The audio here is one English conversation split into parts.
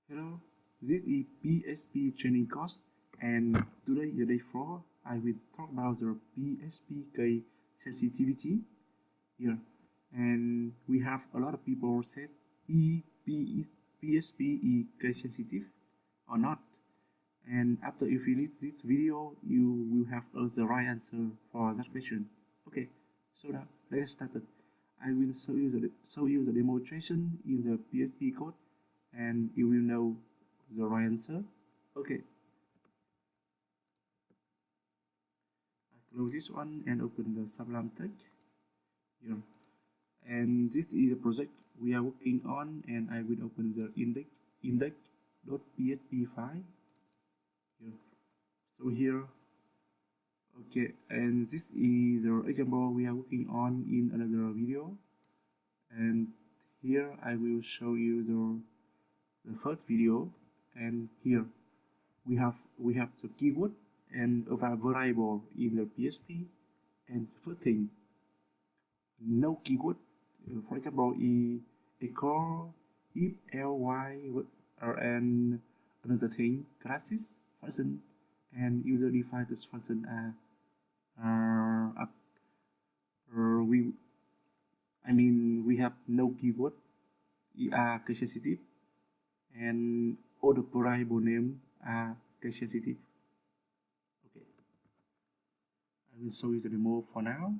Hello, this is PHP training course, and today is day 4. I will talk about the PHP case sensitivity here. And we have a lot of people said PHP is case sensitive or not. And after you finish this video, you will have the right answer for that question. Okay, so now let's start it. I will show you the demonstration in the PHP code, and you will know the right answer. Okay, I close this one and open the Sublime text here. And this is the project we are working on, and I will open the index.php file here. So here, okay, and this is the example we are working on in another video. And here I will show you the first video, and here we have the keyword and a variable in the PHP. And the first thing, no keyword. For example, equal if ly and another thing, classes function and user defined this function we have no keyword, case sensitive, and all the variable name are case sensitive. Okay, I will show you the demo for now.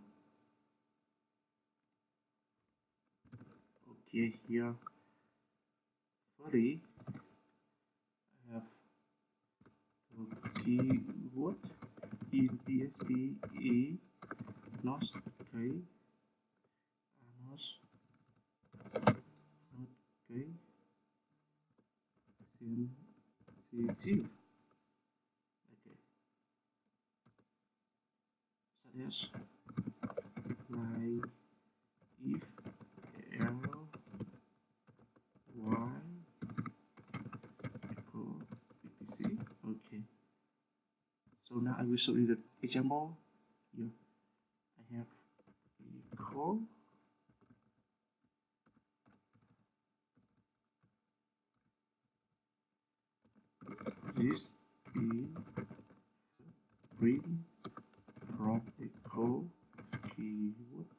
Okay, here firstly I have the keyword in PHP is not okay, sensitive. Okay, such as like if arrow y equal etc. Okay, so now I will show you the example. Here I have equal this is print from equal keyword.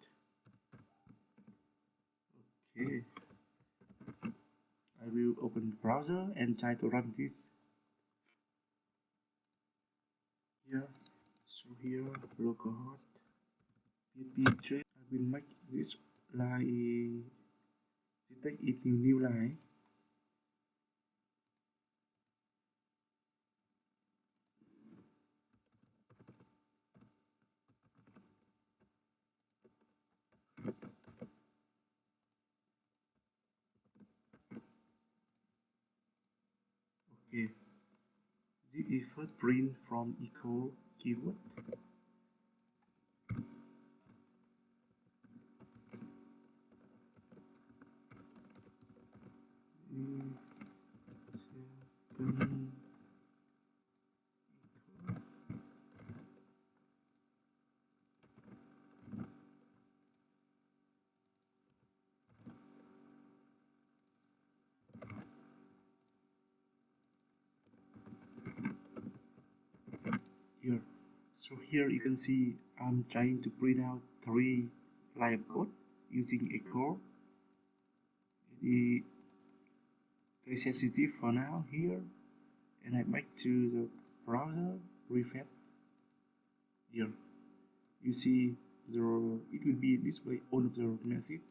Okay, I will open the browser and try to run this here. So here localhost PHP trace. I will make this line detect it new line. Okay, this is first print from equal keyword. Here, so here you can see I'm trying to print out 3 line of code using equal. It is case sensitive for now here, and I back to the browser, refresh. Here you see it will be this way. All of the message,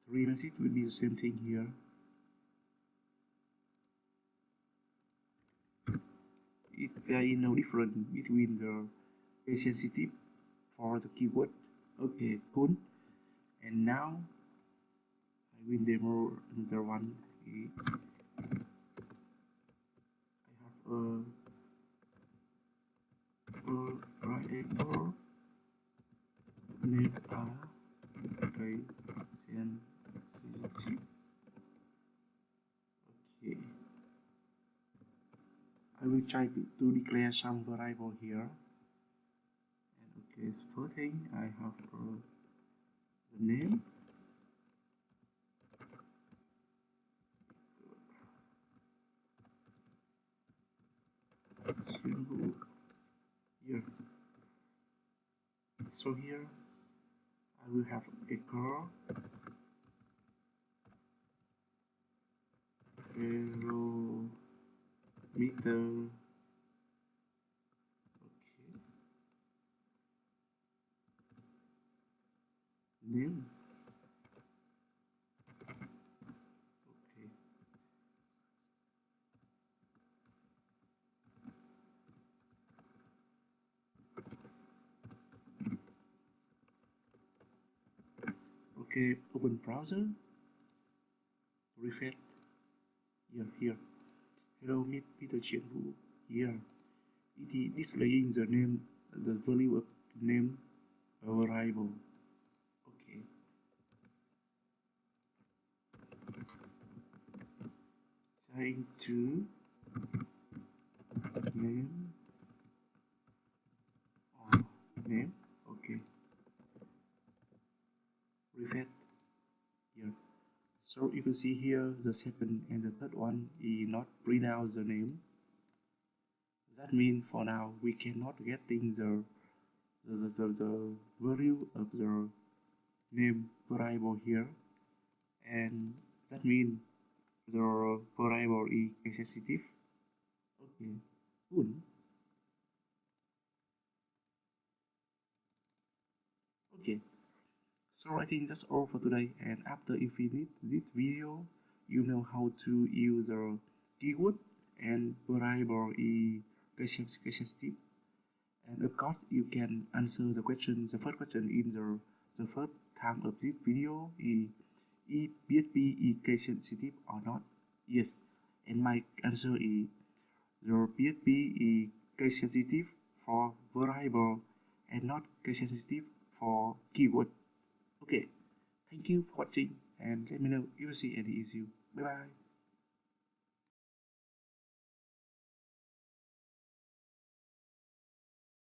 3 message will be the same thing here. There is no difference between the case sensitive for the keyword. Okay, cool. And now I will demo another one. I have variable name okay, sensitive. Okay, I will try to declare some variable here. And okay, first thing I have the name. here. So here I will have a curl, meter. Okay, name. Okay, okay, open browser, refresh. Here. Hello, meet Peter Chen Wu. Here, it is displaying the name, the value of name variable. Okay. Trying to name or name. Okay. Refresh here. So you can see here the second and the third one is not print out the name. That means for now we cannot getting the value of the name variable here, and that means the variable is case sensitive. Okay, cool. Okay, so I think that's all for today. And after if you need this video, you know how to use the keyword and variable is case sensitive. And of course, you can answer the question, the first question in the first time of this video is PHP is case sensitive or not? Yes, and my answer is the PHP is case sensitive for variable and not case sensitive for keyword. Okay, thank you for watching and let me know if you see any issue. Bye bye.